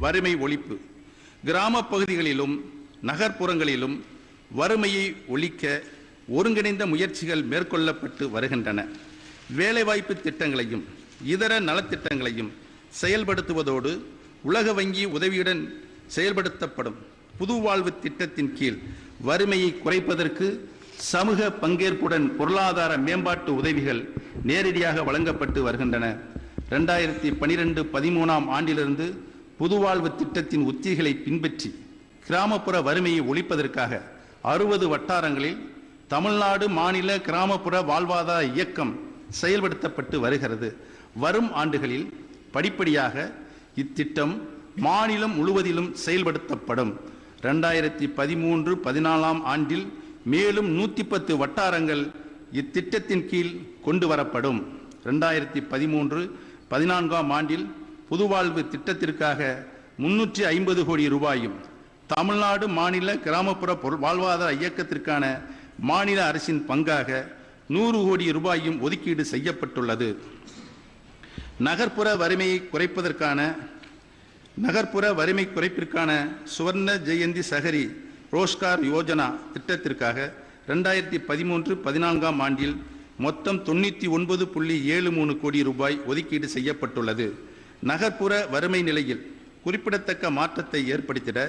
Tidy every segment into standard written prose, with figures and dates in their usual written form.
வறுமை ஒழிப்பு. கிராம பகுதிகளிலும் நகர்ப்புறங்களிலும் வறுமையை ஒழிக்க ஒருங்கிணைந்த முயற்சிகள் மேற்கொள்ளப்பட்டு வருகின்றன. வேலைவாய்ப்பு திட்டங்களையும் இதர நலத்திட்டங்களையும் செயல்படுத்துவதோடு உலக வங்கி உதவியுடன் செயல்படுத்தப்படும் புதுவாழ்வு திட்டத்தின் கீழ் வறுமையை குறைப்பதற்கு சமூக பங்கேற்புடன் பொருளாதார மேம்பாட்டு உதவிகள் நேரடியாக வழங்கப்பட்டு வருகின்றன. 2012-13 ஆண்டிலிருந்து புதுவாழ்வு திட்டத்தின் உத்திகளை பின்பற்றி கிராமப்புற வறுமையை ஒழிப்பதற்காக 60 வட்டாரங்களில் தமிழ்நாடு மாநில கிராமப்புற வாழ்வாதார இயக்கம் செயல்படுத்தப்பட்டு வருகிறது. வரும் ஆண்டுகளில் படிப்படியாக இத்திட்டம் மாநிலம் முழுவதிலும் செயல்படுத்தப்படும். 2013-14 ஆண்டில் மேலும் 110 வட்டாரங்கள் இத்திட்டத்தின் கீழ் கொண்டு வரப்படும். 2013-14 ஆண்டில் புதுவாழ்வு திட்டத்திற்காக 350 கோடி ரூபாயும் தமிழ்நாடு மாநில கிராமப்புற வாழ்வாதார இயக்கத்திற்கான மாநில அரசின் பங்காக 100 கோடி ரூபாயும் ஒதுக்கீடு செய்யப்பட்டுள்ளது. நகர்ப்புற வறுமை குறைப்பிற்கான சுவர்ண ஜெயந்தி சஹரி ரோஸ்கார் யோஜனா திட்டத்திற்காக 2013-14 ஆண்டில் மொத்தம் 99.73 கோடி ரூபாய் ஒதுக்கீடு செய்யப்பட்டுள்ளது. நகர்ப்புற வறுமை நிலையில் குறிப்பிடத்தக்க மாற்றத்தை ஏற்படுத்திட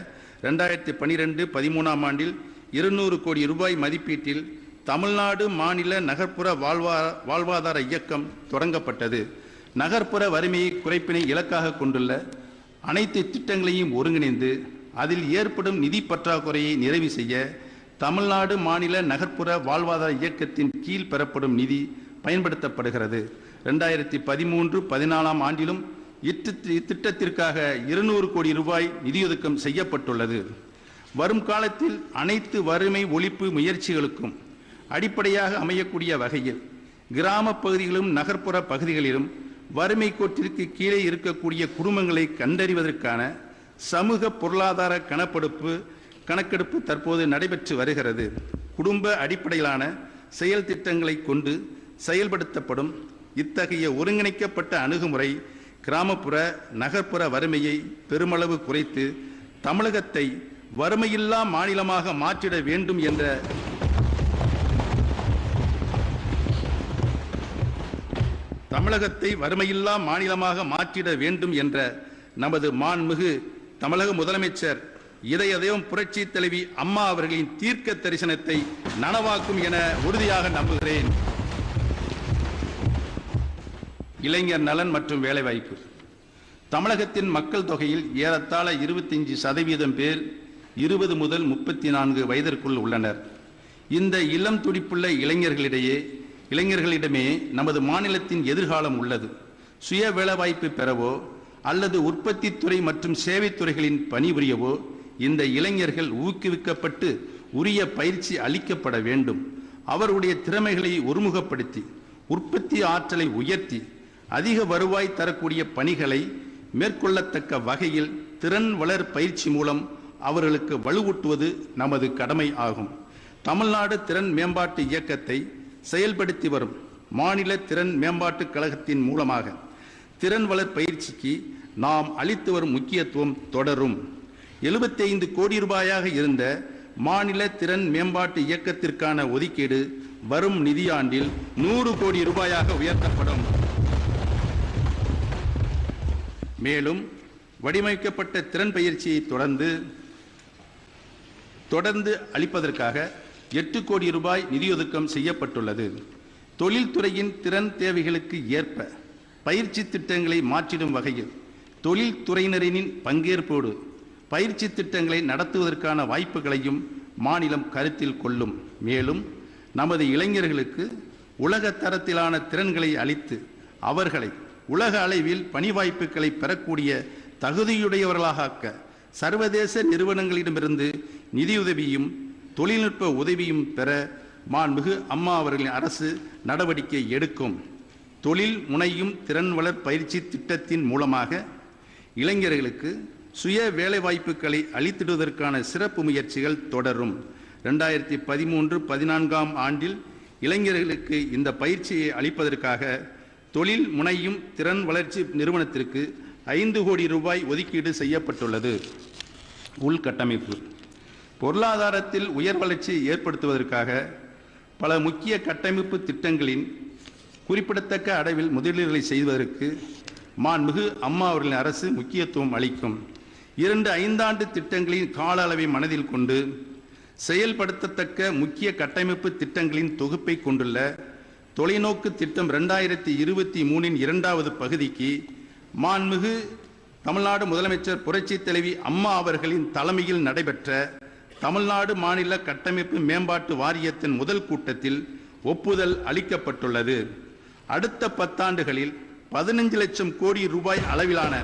2012-13 ஆண்டில் 200 கோடி ரூபாய் மதிப்பீட்டில் தமிழ்நாடு மாநில நகர்ப்புற வாழ்வாதார இயக்கம் தொடங்கப்பட்டது. நகர்ப்புற வறுமையை குறைப்பினை இலக்காக கொண்டுள்ள அனைத்து திட்டங்களையும் ஒருங்கிணைந்து அதில் ஏற்படும் நிதி பற்றாக்குறையை நிறைவு செய்ய தமிழ்நாடு மாநில நகர்ப்புற வாழ்வாதார இயக்கத்தின் கீழ் பெறப்படும் நிதி பயன்படுத்தப்படுகிறது. 2013-14 ஆண்டிலும் இத்திட்டத்திற்காக 200 கோடி ரூபாய் நிதியொதுக்கம் செய்யப்பட்டுள்ளது. வரும் காலத்தில் அனைத்து வறுமை ஒழிப்பு முயற்சிகளுக்கும் அடிப்படையாக அமையக்கூடிய வகையில் கிராம பகுதிகளிலும் நகர்ப்புற பகுதிகளிலும் வறுமை கோட்டிற்கு கீழே இருக்கக்கூடிய குடும்பங்களை கண்டறிவதற்கான சமூக பொருளாதார கணக்கெடுப்பு தற்போது நடைபெற்று வருகிறது. குடும்ப அடிப்படையிலான செயல் திட்டங்களை கொண்டு செயல்படுத்தப்படும் இத்தகைய ஒருங்கிணைக்கப்பட்ட அணுகுமுறை கிராமப்புற நகர்ப்புற வறுமையை பெருமளவு குறைத்து தமிழகத்தை வறுமையில்லா மாநிலமாக மாற்றிட வேண்டும் என்ற நமது மாண்புமிகு தமிழக முதலமைச்சர் இதயம் புரட்சி தலைவி அம்மா அவர்களின் தீர்க்க தரிசனத்தை நனவாக்கும் என உறுதியாக நம்புகிறேன். இளைஞர் நலன் மற்றும் வேலைவாய்ப்பு. தமிழகத்தின் மக்கள் தொகையில் ஏறத்தாழ 25% பேர் 20 முதல் 34 வயதிற்குள் உள்ளனர். இந்த இளம் துடிப்புள்ள இளைஞர்களிடமே நமது மாநிலத்தின் எதிர்காலம் உள்ளது. சுய வேலைவாய்ப்பு பெறவோ அல்லது உற்பத்தி துறை மற்றும் சேவைத்துறைகளின் பணிபுரியவோ இந்த இளைஞர்கள் ஊக்குவிக்கப்பட்டு உரிய பயிற்சி அளிக்கப்பட வேண்டும். அவருடைய திறமைகளை ஒருமுகப்படுத்தி உற்பத்தி ஆற்றலை உயர்த்தி அதிக வருவாய் தரக்கூடிய பணிகளை மேற்கொள்ளத்தக்க வகையில் திறன் வளர் பயிற்சி மூலம் அவர்களுக்கு வலுவூட்டுவது நமது கடமை ஆகும். தமிழ்நாடு திறன் மேம்பாட்டு இயக்கத்தை செயல்படுத்தி வரும் மாநில திறன் மேம்பாட்டு கழகத்தின் மூலமாக திறன் வளர் பயிற்சிக்கு நாம் அளித்து வரும் முக்கியத்துவம் தொடரும். 75 கோடி ரூபாயாக இருந்த மாநில திறன் மேம்பாட்டு இயக்கத்திற்கான ஒதுக்கீடு வரும் நிதியாண்டில் 100 கோடி ரூபாயாக உயர்த்தப்படும். மேலும் வடிவமைக்கப்பட்ட திறன் பயிற்சியை தொடர்ந்து அளிப்பதற்காக 8 கோடி ரூபாய் நிதியொதுக்கம் செய்யப்பட்டுள்ளது. தொழில்துறையின் திறன் தேவைகளுக்கு ஏற்ப பயிற்சி திட்டங்களை மாற்றிடும் வகையில் தொழில்துறையினரின் பங்கேற்போடு பயிற்சி திட்டங்களை நடத்துவதற்கான வாய்ப்புகளையும் மாநிலம் கருத்தில் கொள்ளும். மேலும் நமது இளைஞர்களுக்கு உலக தரத்திலான திறன்களை அளித்து அவர்களை உலக அளவில் பணி வாய்ப்புகளை பெறக்கூடிய தகுதியுடையவர்களாக சர்வதேச நிறுவனங்களிடமிருந்து நிதியுதவியும் தொழில்நுட்ப உதவியும் பெற மாண்புமிகு அம்மா அவர்களின் அரசு நடவடிக்கை எடுக்கும். தொழில் முனையும் திறன் வளர் பயிற்சி திட்டத்தின் மூலமாக இளைஞர்களுக்கு சுய வேலைவாய்ப்புகளை அளித்திடுவதற்கான சிறப்பு முயற்சிகள் தொடரும். 2013-14 ஆண்டில் இளைஞர்களுக்கு இந்த பயிற்சியை அளிப்பதற்காக தொழில் முனையும் திறன் வளர்ச்சி நிறுவனத்திற்கு 5 கோடி ரூபாய் ஒதுக்கீடு செய்யப்பட்டுள்ளது. உள்கட்டமைப்பு பொருளாதாரத்தில் உயர் வளர்ச்சி ஏற்படுத்துவதற்காக பல முக்கிய கட்டமைப்பு திட்டங்களின் குறிப்பிடத்தக்க அளவில் முதலீடுகளை செய்வதற்கு மாண்புமிகு அம்மா அவர்களின் அரசு முக்கியத்துவம் அளிக்கும். 2 5-ஆண்டு திட்டங்களின் கால அளவை மனதில் கொண்டு செயல்படுத்தத்தக்க முக்கிய கட்டமைப்பு திட்டங்களின் தொகுப்பை கொண்டுள்ள தொலைநோக்கு திட்டம் 2023 2வது பகுதிக்கு மாண்புமிகு தமிழ்நாடு முதலமைச்சர் புரட்சித் தலைவி அம்மா அவர்களின் தலைமையில் நடைபெற்ற தமிழ்நாடு மாநில கட்டமைப்பு மேம்பாட்டு வாரியத்தின் முதல் கூட்டத்தில் ஒப்புதல் அளிக்கப்பட்டுள்ளது. அடுத்த 10 ஆண்டுகளில் 15 லட்சம் கோடி ரூபாய் அளவிலான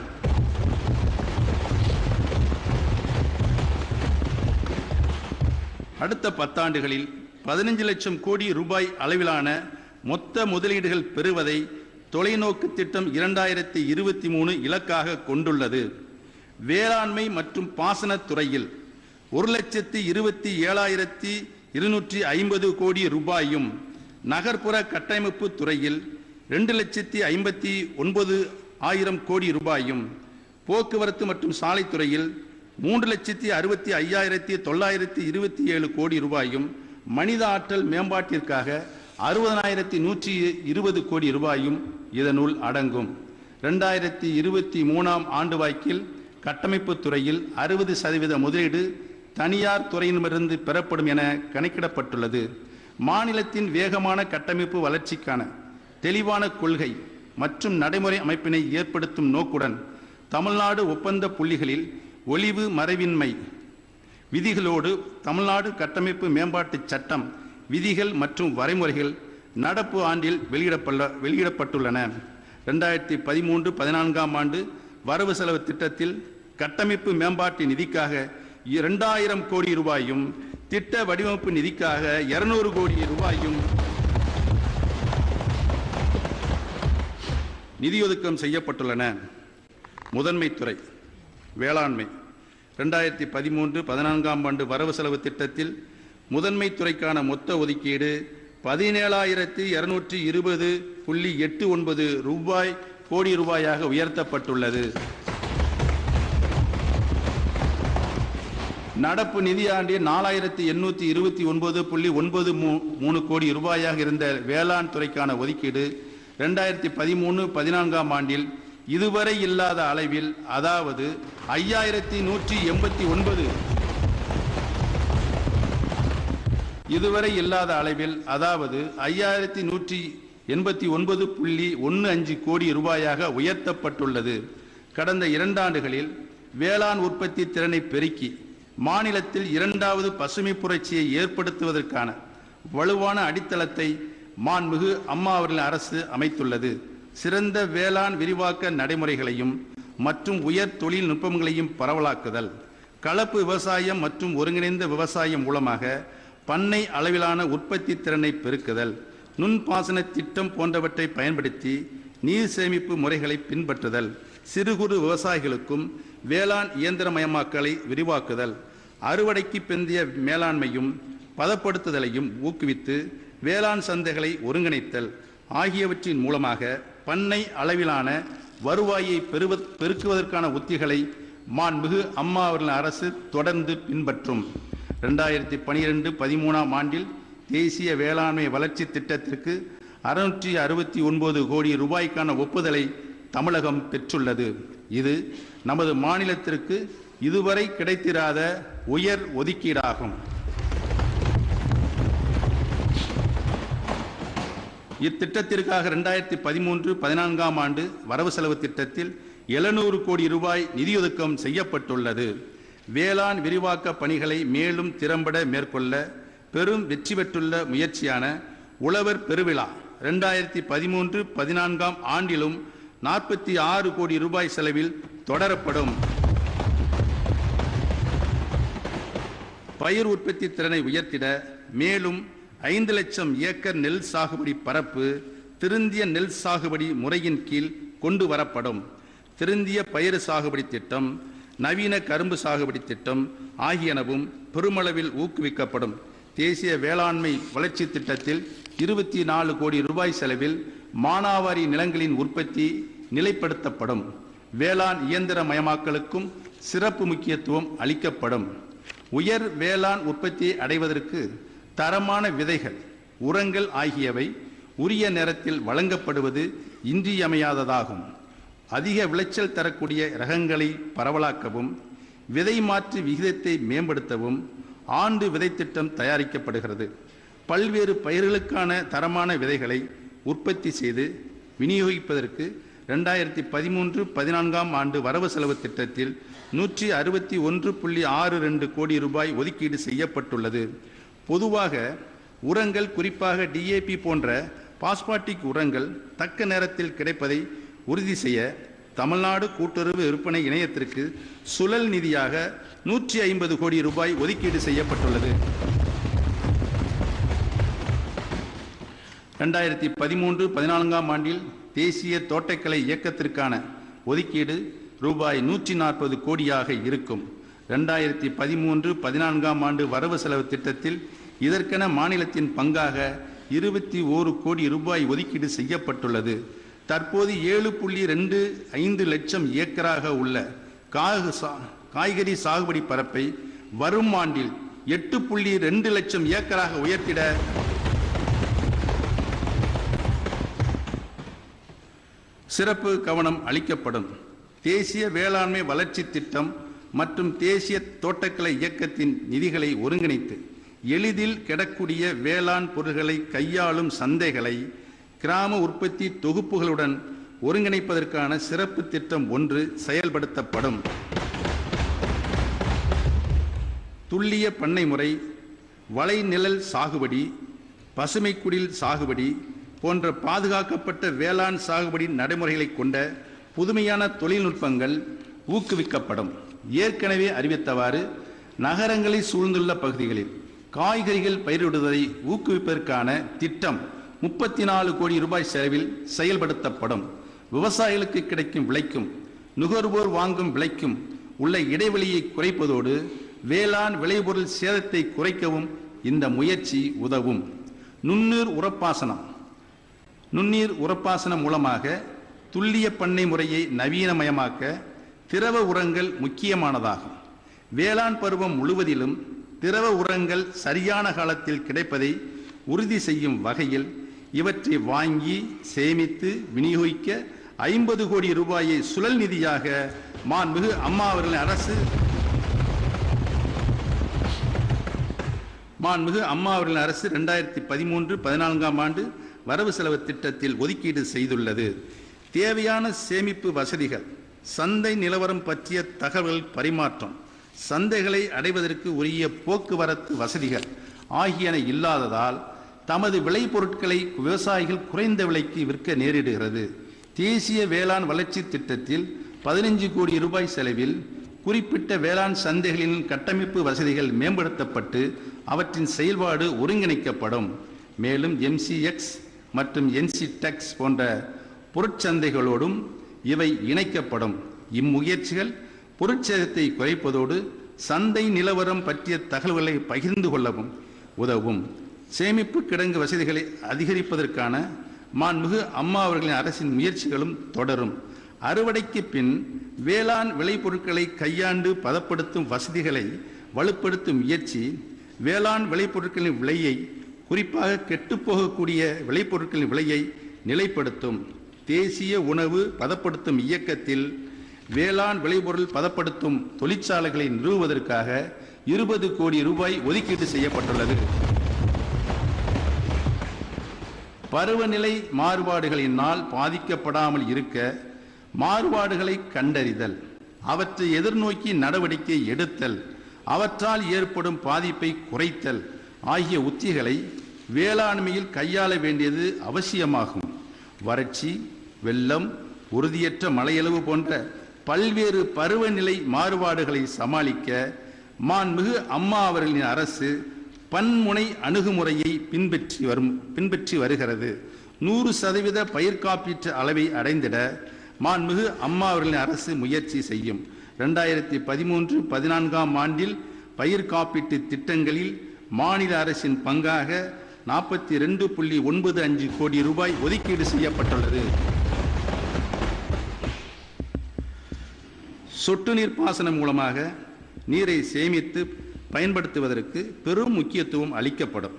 அடுத்த 10 ஆண்டுகளில் 15 லட்சம் கோடி ரூபாய் அளவிலான மொத்த முதலீடுகள் பெறுவதை தொலைநோக்கு திட்டம் 2023 இலக்காக கொண்டுள்ளது. வேளாண்மை மற்றும் பாசனத் துறையில் 1,27,250 கோடி ரூபாயும், நகர்ப்புற கட்டமைப்பு துறையில் 2,59,000 கோடி ரூபாயும், போக்குவரத்து மற்றும் சாலைத்துறையில் 3,65,927 கோடி ரூபாயும், மனித ஆற்றல் மேம்பாட்டிற்காக 60,120 கோடி ரூபாயும் இதனுள் அடங்கும். 2023 ஆண்டு வாக்கில் கட்டமைப்பு துறையில் 60% முதலீடு தனியார் துறையினரிடமிருந்து பெறப்படும் என கணக்கிடப்பட்டுள்ளது. மாநிலத்தின் வேகமான கட்டமைப்பு வளர்ச்சிக்கான தெளிவான கொள்கை மற்றும் நடைமுறை அமைப்பினை ஏற்படுத்தும் நோக்குடன் தமிழ்நாடு ஒப்பந்த புள்ளிகளில் ஒளிவு மறைவின்மை விதிகளோடு தமிழ்நாடு கட்டமைப்பு மேம்பாட்டு சட்டம் விதிகள் மற்றும் வரைமுறைகள் நடப்பு ஆண்டில் வெளியிடப்பட்டுள்ளன. 2013-14 ஆண்டு வரவு செலவு திட்டத்தில் கட்டமைப்பு மேம்பாட்டு நிதிக்காக 2000 கோடி ரூபாயும், திட்ட வடிவமைப்பு நிதிக்காக 200 கோடி ரூபாயும் நிதியொதுக்கம் செய்யப்பட்டுள்ளன. முதன்மைத்துறை வேளாண்மை 2013-14 ஆண்டு வரவு செலவு திட்டத்தில் முதன்மை துறைக்கான மொத்த ஒதுக்கீடு 17,220.89 கோடி ரூபாயாக உயர்த்தப்பட்டுள்ளது. நடப்பு நிதியாண்டில் 4,829.93 கோடி ரூபாயாக இருந்த வேளாண் துறைக்கான ஒதுக்கீடு 2013-14 ஆண்டில் இதுவரை இல்லாத அளவில், அதாவது 5,189.15 கோடி ரூபாயாக உயர்த்தப்பட்டுள்ளது. கடந்த 2 ஆண்டுகளில் வேளாண் உற்பத்தி திறனை பெருக்கி மாநிலத்தில் 2வது பசுமை புரட்சியை ஏற்படுத்துவதற்கான வலுவான அடித்தளத்தை மாண்புமிகு அம்மா அவர்களின் அரசு அமைத்துள்ளது. சிறந்த வேளாண் விரிவாக்க நடைமுறைகளையும் மற்றும் உயர் தொழில்நுட்பங்களையும் பரவலாக்குதல், கலப்பு விவசாயம் மற்றும் ஒருங்கிணைந்த விவசாயம் மூலமாக பண்ணை அளவிலான உற்பத்தி திறனை பெருக்குதல், நுண்பாசன திட்டம் போன்றவற்றை பயன்படுத்தி நீர் சேமிப்பு முறைகளை பின்பற்றுதல், சிறு குறு விவசாயிகளுக்கும் வேளாண் இயந்திரமயமாக்கலை விரிவாக்குதல், அறுவடைக்கு பிந்தைய மேலாண்மையும் பதப்படுத்துதலையும் ஊக்குவித்து வேளாண் சந்தைகளை ஒருங்கிணைத்தல் ஆகியவற்றின் மூலமாக பண்ணை அளவிலான வருவாயை பெருக்குவதற்கான உத்திகளை மாண்புமிகு அம்மா அவர்களின் அரசு தொடர்ந்து பின்பற்றும். 2012-13 ஆண்டில் தேசிய வேளாண்மை வளர்ச்சி திட்டத்திற்கு 669 கோடி ரூபாய்க்கான ஒப்புதலை தமிழகம் பெற்றுள்ளது. இது நமது மாநிலத்திற்கு இதுவரை கிடைத்திராத உயர் ஒதுக்கீடாகும். இத்திட்டத்திற்காக 2013-14 ஆண்டு வரவு செலவு திட்டத்தில் 700 கோடி ரூபாய் நிதியொதுக்கம் செய்யப்பட்டுள்ளது. வேளாண் விரிவாக்க பணிகளை மேலும் திறம்பட மேற்கொள்ள பெரும் வெற்றி பெற்றுள்ள முயற்சியான உழவர் பெருவிழா 2013-14 ஆண்டிலும் 46 கோடி ரூபாய் செலவில் தொடரப்படும். பயிர் உற்பத்தி திறனை உயர்த்திட மேலும் 5 லட்சம் ஏக்கர் நெல் சாகுபடி பரப்பு திருந்திய நெல் சாகுபடி முறையின் கீழ் கொண்டு வரப்படும். திருந்திய பயிர் சாகுபடி திட்டம், நவீன கரும்பு சாகுபடி திட்டம் ஆகியனவும் பெருமளவில் ஊக்குவிக்கப்படும். தேசிய வேளாண்மை வளர்ச்சி திட்டத்தில் 24 கோடி ரூபாய் செலவில் மானாவாரி நிலங்களின் உற்பத்தி நிலைப்படுத்தப்படும். வேளாண் இயந்திரமயமாக்கலுக்கும் சிறப்பு முக்கியத்துவம் அளிக்கப்படும். உயர் வேளாண் உற்பத்தியை அடைவதற்கு தரமான விதைகள், உரங்கள் ஆகியவை உரிய நேரத்தில் வழங்கப்படுவது இன்றியமையாததாகும். அதிக விளைச்சல் தரக்கூடிய ரகங்களை பரவலாக்கவும் விதை மாற்று விகிதத்தை மேம்படுத்தவும் ஆண்டு விதை திட்டம் தயாரிக்கப்படுகிறது. பல்வேறு பயிர்களுக்கான தரமான விதைகளை உற்பத்தி செய்து விநியோகிப்பதற்கு 2013-14 ஆண்டு வரவு செலவு திட்டத்தில் 161.62 கோடி ரூபாய் ஒதுக்கீடு செய்யப்பட்டுள்ளது. பொதுவாக உரங்கள், குறிப்பாக DAP போன்ற பாஸ்பாட்டிக் உரங்கள் தக்க நேரத்தில் கிடைப்பதை உறுதி செய்ய தமிழ்நாடு கூட்டுறவு விற்பனை இணையத்திற்கு சுழல் நிதியாக 150 கோடி ரூபாய் ஒதுக்கீடு செய்யப்பட்டுள்ளது. 2013-14 ஆண்டில் தேசிய தோட்டக்கலை இயக்கத்திற்கான ஒதுக்கீடு ரூபாய் 140 கோடியாக இருக்கும். 2013-14 ஆண்டு வரவு செலவு திட்டத்தில் இதற்கென மாநிலத்தின் பங்காக 21 கோடி ரூபாய் ஒதுக்கீடு செய்யப்பட்டுள்ளது. தற்போது 7.25 லட்சம் ஏக்கராக உள்ள காய்கறி சாகுபடி பரப்பை வரும் ஆண்டில் 8.2 லட்சம் ஏக்கராக உயர்த்திட சிறப்பு கவனம் அளிக்கப்படும். தேசிய வேளாண்மை வளர்ச்சி திட்டம் மற்றும் தேசிய தோட்டக்கலை இயக்கத்தின் நிதிகளை ஒருங்கிணைத்து எளிதில் கிடைக்கூடிய வேளாண் பொருட்களை கையாளும் சந்தைகளை கிராம உற்பத்தி தொகுப்புகளுடன் ஒருங்கிணைப்பதற்கான சிறப்பு திட்டம் ஒன்று செயல்படுத்தப்படும். துல்லிய பண்ணை முறை, வலைநிழல் சாகுபடி, பசுமை குடில் சாகுபடி போன்ற பாதுகாக்கப்பட்ட வேளாண் சாகுபடி நடைமுறைகளை கொண்ட புதுமையான தொழில்நுட்பங்கள் ஊக்குவிக்கப்படும். ஏற்கனவே அறிவித்தவாறு நகரங்களை சூழ்ந்துள்ள பகுதிகளில் காய்கறிகள் பயிரிடுவதை ஊக்குவிப்பதற்கான திட்டம் 34 கோடி ரூபாய் செலவில் செயல்படுத்தப்படும். விவசாயிகளுக்கு கிடைக்கும் விலைக்கும் நுகர்வோர் வாங்கும் விலைக்கும் உள்ள இடைவெளியை குறைப்பதோடு வேளாண் விளைபொருள் சேதத்தை குறைக்கவும் இந்த முயற்சி உதவும். நுண்ணீர் உரப்பாசனம் மூலமாக துல்லிய பண்ணை முறையை நவீனமயமாக்க திரவ உரங்கள் முக்கியமானதாகும். வேளாண் பருவம் முழுவதிலும் திரவ உரங்கள் சரியான காலத்தில் கிடைப்பதை உறுதி செய்யும் வகையில் இவற்றை வாங்கி சேமித்து விநியோகிக்க 50 கோடி ரூபாயை சுழல் நிதியாக மாண்புமிகு அம்மா அவர்களின் அரசு 2013-14 ஆண்டு வரவு செலவு திட்டத்தில் ஒதுக்கீடு செய்துள்ளது. தேவையான சேமிப்பு வசதிகள், சந்தை நிலவரம் பற்றிய தகவல் பரிமாற்றம், சந்தைகளை அடைவதற்கு உரிய போக்குவரத்து வசதிகள் ஆகியன இல்லாததால் தமது விளைபொருட்களை விவசாயிகள் குறைந்த விலைக்கு விற்க நேரிடுகிறது. தேசிய வேளாண் வளர்ச்சி திட்டத்தில் 15 கோடி ரூபாய் செலவில் குறிப்பிட்ட வேளாண் சந்தைகளின் கட்டமைப்பு வசதிகள் மேம்படுத்தப்பட்டு அவற்றின் செயல்பாடு ஒருங்கிணைக்கப்படும். மேலும் MCX மற்றும் NCTEX போன்ற பொருட்சந்தைகளோடும் இவை இணைக்கப்படும். இம்முயற்சிகள் பொருட்சேதத்தை குறைப்பதோடு சந்தை நிலவரம் பற்றிய தகவல்களை பகிர்ந்து கொள்ளவும் உதவும். சேமிப்பு கிடங்கு வசதிகளை அதிகரிப்பதற்கான மாண்புமிகு அம்மா அவர்களின் அரசின் முயற்சிகளும் தொடரும். அறுவடைக்கு பின் வேளாண் விளைபொருட்களை கையாண்டு பதப்படுத்தும் வசதிகளை வலுப்படுத்தும் முயற்சி வேளாண் விளைபொருட்களின் விலையை, குறிப்பாக கெட்டுப்போகக்கூடிய விளைபொருட்களின் விலையை நிலைப்படுத்தும். தேசிய உணவு பதப்படுத்தும் இயக்கத்தில் வேளாண் விளைபொருள் பதப்படுத்தும் தொழிற்சாலைகளை நிறுவுவதற்காக 20 கோடி ரூபாய் ஒதுக்கீடு செய்யப்பட்டுள்ளது. பருவநிலை மாறுபாடுகளினால் பாதிக்கப்படாமல் இருக்க மாறுபாடுகளை கண்டறிதல், அவற்றை எதிர்நோக்கி நடவடிக்கை எடுத்தல், அவற்றால் ஏற்படும் பாதிப்பை குறைத்தல் ஆகிய உத்திகளை வேளாண்மையில் கையாள வேண்டியது அவசியமாகும். வறட்சி, வெள்ளம், உறுதியற்ற மழையளவு போன்ற பல்வேறு பருவநிலை மாறுபாடுகளை சமாளிக்க மாண்புமிகு அம்மா அவர்களின் அரசு பன்முனை அணுகுமுறையை பின்பற்றி வருகிறது. 100% பயிர் காப்பீட்டு அளவை அடைந்திட மாண்புமிகு அம்மா அவர்களின் அரசு முயற்சி செய்யும். 2013-14 ஆண்டில் பயிர் காப்பீட்டு திட்டங்களில் மாநில அரசின் பங்காக 42.95 கோடி ரூபாய் ஒதுக்கீடு செய்யப்பட்டுள்ளது. சொட்டு நீர் பாசனம் மூலமாக நீரை சேமித்து பயன்படுத்துவதற்கு பெரும் முக்கியத்துவம் அளிக்கப்படும்.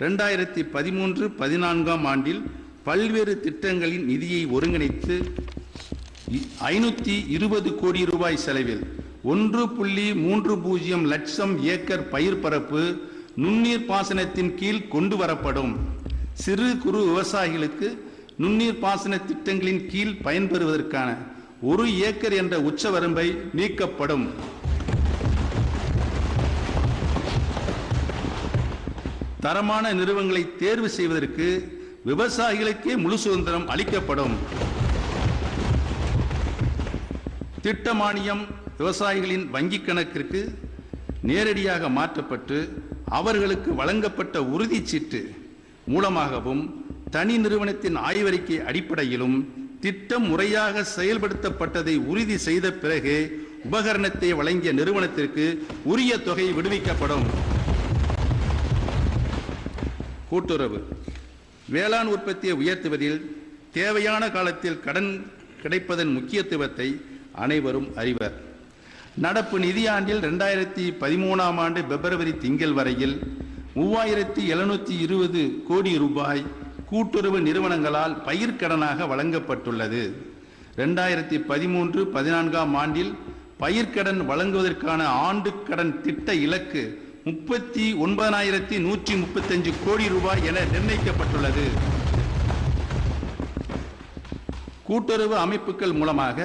2013-14 ஆண்டில் பல்வேறு திட்டங்களின் நிதியை ஒருங்கிணைத்து 520 கோடி ரூபாய் செலவில் 1.30 லட்சம் ஏக்கர் பயிர் பரப்பு நுண்ணீர் பாசனத்தின் கீழ் கொண்டு வரப்படும். சிறு குறு விவசாயிகளுக்கு நுண்ணீர் பாசன திட்டங்களின் கீழ் பயன்பெறுவதற்கான 1 ஏக்கர் என்ற உச்சவரம்பை நீக்கப்படும். தரமான நிறுவனங்களை தேர்வு செய்வதற்கு விவசாயிகளுக்கே முழு சுதந்திரம் அளிக்கப்படும். திட்ட மானியம் விவசாயிகளின் வங்கிக் கணக்கிற்கு நேரடியாக மாற்றப்பட்டு அவர்களுக்கு வழங்கப்பட்ட உறுதிச்சீட்டு மூலமாகவும் தனி நிறுவனத்தின் ஆய்வறிக்கை அடிப்படையிலும் திட்டம் முறையாக செயல்படுத்தப்பட்டதை உறுதி செய்த பிறகு உபகரணத்தை வழங்கிய நிறுவனத்திற்கு உரிய தொகை விடுவிக்கப்படும். கூட்டுறவு வேளாண் உற்பத்தியை உயர்த்துவதில் தேவையான காலத்தில் கடன் கிடைப்பதன் முக்கியத்துவத்தை அனைவரும் அறிவர். நடப்பு நிதியாண்டில் 2013 ஆண்டு பிப்ரவரி திங்கள் வரையில் 3720 கோடி ரூபாய் கூட்டுறவு நிறுவனங்களால் பயிர்க்கடனாக வழங்கப்பட்டுள்ளது. 2013-14 ஆண்டில் பயிர்க்கடன் வழங்குவதற்கான ஆண்டு கடன் திட்ட இலக்கு 39,135 கோடி ரூபாய் என நிர்ணயிக்கப்பட்டுள்ளது. கூட்டுறவு அமைப்புகள் மூலமாக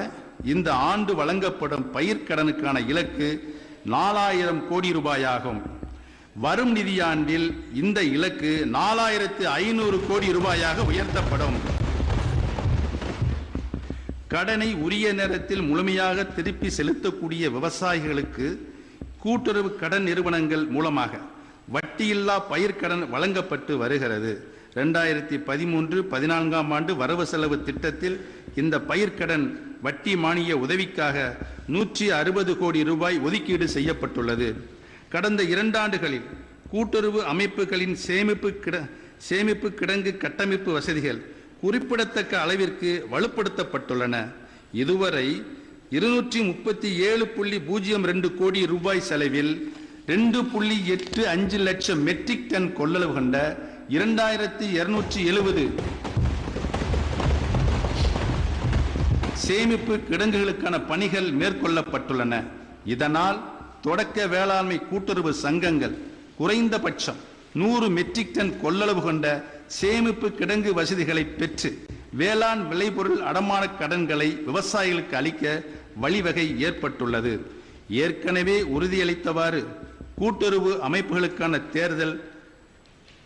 இந்த ஆண்டு வழங்கப்படும் பயிர்க்கடனுக்கான இலக்கு 4000 கோடி ரூபாயாகும். வரும் நிதியாண்டில் இந்த இலக்கு 4500 கோடி ரூபாயாக உயர்த்தப்படும். கடனை உரிய நேரத்தில் முழுமையாக திருப்பி செலுத்தக்கூடிய விவசாயிகளுக்கு கூட்டுறவு கடன் நிறுவனங்கள் மூலமாக வட்டியில்லா பயிர்க்கடன் வழங்கப்பட்டு வருகிறது. 2013-14 ஆண்டு வரவு செலவு திட்டத்தில் இந்த பயிர்க்கடன் வட்டி மானிய உதவிக்காக 160 கோடி ரூபாய் ஒதுக்கீடு செய்யப்பட்டுள்ளது. கடந்த 2 ஆண்டுகளில் கூட்டுறவு அமைப்புகளின் சேமிப்பு கிடங்கு கட்டமைப்பு வசதிகள் குறிப்பிடத்தக்க அளவிற்கு வலுப்படுத்தப்பட்டுள்ளன. இதுவரை 237.02 கோடி ரூபாய் செலவில் 2.85 லட்சம் மெட்ரிக் டன் கொள்ளளவு கொண்ட 2270 சேமிப்பு கிடங்குகளுக்கான பணிகள் மேற்கொள்ளப்பட்டுள்ளன. இதனால் தொடக்க வேளாண்மை கூட்டுறவு சங்கங்கள் குறைந்தபட்சம் 100 மெட்ரிக் டன் கொள்ளளவு கொண்ட சேமிப்பு கிடங்கு வசதிகளை பெற்று வேளாண் விளைபொருள் அடமான கடன்களை விவசாயிகளுக்கு அளிக்க வழிவகை ஏற்பட்டுள்ளது. ஏற்கனவே உறுதியளித்தவாறு கூட்டுறவு அமைப்புகளுக்கான தேர்தல்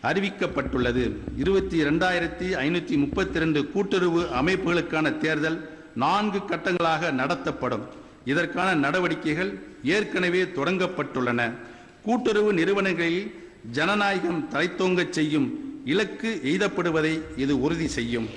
அறிவிக்கப்பட்டுள்ளது. 22,532 கூட்டுறவு அமைப்புகளுக்கான தேர்தல் 4 கட்டங்களாக நடத்தப்படும். இதற்கான நடவடிக்கைகள் ஏற்கனவே தொடங்கப்பட்டுள்ளன. கூட்டுறவு நிறுவனங்களில் ஜனநாயகம் தலைத்தோங்கச் செய்யும் இலக்கு எய்தப்படுவதை இது உறுதி செய்யும்.